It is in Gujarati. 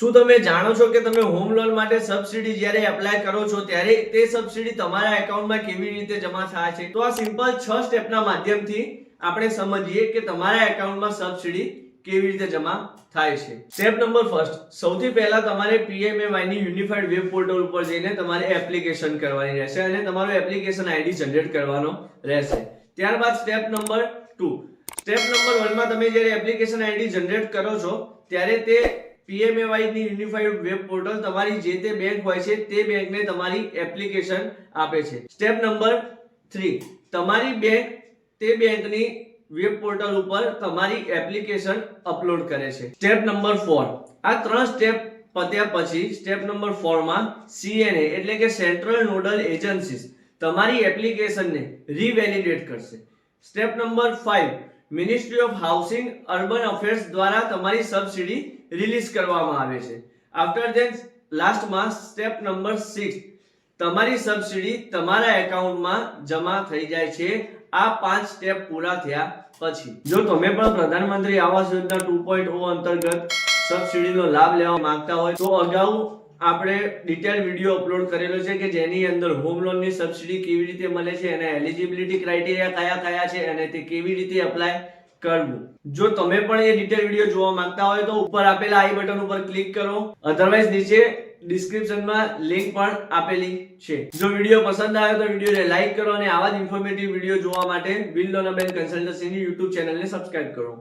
શું તમે જાણો છો કે તમે હોમ લોન માટે સબસિડી જ્યારે એપ્લાય કરો છો ત્યારે તે સબસિડી તમારા એકાઉન્ટમાં કેવી રીતે જમા થાય છે? તો આ સિમ્પલ 6 સ્ટેપના માધ્યમથી આપણે સમજીએ કે તમારા એકાઉન્ટમાં સબસિડી કેવી રીતે જમા થાય છે. સ્ટેપ નંબર ફર્સ્ટ, સૌથી પહેલા તમારે PMAY ની યુનિફાઈડ વેબ પોર્ટલ ઉપર જઈને તમારે એપ્લિકેશન કરવાની રહેશે અને તમારો એપ્લિકેશન આઈડી જનરેટ કરવાનો રહેશે. ત્યારબાદ સ્ટેપ નંબર 2, સ્ટેપ નંબર 1 માં તમે જ્યારે એપ્લિકેશન આઈડી જનરેટ કરો છો ત્યારે તે PMAY ની યુનિફાઈડ વેબ પોર્ટલ તમારી જે તે બેંક હોય છે તે બેંકને તમારી એપ્લિકેશન આપે છે. સ્ટેપ નંબર 3, તમારી બેંક તે બેંકની વેબ પોર્ટલ ઉપર તમારી એપ્લિકેશન અપલોડ કરે છે. સ્ટેપ નંબર 4, આ 3 સ્ટેપ પત્યા પછી સ્ટેપ નંબર 4 માં CNA એટલે કે સેન્ટ્રલ નોડલ એજન્સીસ તમારી એપ્લિકેશનને રીવેલિડેટ કરશે. Step number 5, ministry of housing urban affairs દ્વારા તમારી સબસિડી રિલીઝ કરવામાં આવે છે. આફ્ટર ધેટ લાસ્ટમાં સ્ટેપ નંબર 6, તમારી સબસિડી તમારા એકાઉન્ટમાં જમા થઈ જાય છે. આ 5 સ્ટેપ પૂરા થયા પછી જો તમે પણ પ્રધાનમંત્રી આવાસ યોજના 2.0 અંતર્ગત સબસિડીનો લાભ લેવા માંગતા હોય તો અગાઉ આપણે ડિટેલ વિડિયો અપલોડ કરેલો છે કે જેની અંદર હોમ લોનની સબસિડી કેવી રીતે મળે છે અને એલિજિબિલિટી ક્રાઇટેરિયા કયા છે અને તે કેવી રીતે એપ્લાય કરવું. જો તમે પણ એ ડિટેલ વિડિયો જોવા માંગતા હોય તો ઉપર આપેલા આઈ બટન ઉપર ક્લિક કરો, અધરવાઇઝ નીચે ડિસ્ક્રિપ્શનમાં લિંક પણ આપેલી છે. જો વિડિયો પસંદ આવ્યો તો વિડિયોને લાઈક કરો અને આવા જ ઇન્ફોર્મેટિવ વિડિયો જોવા માટે બિલ લોન બેંક કન્સલ્ટન્સીની YouTube ચેનલને સબસ્ક્રાઇબ કરો.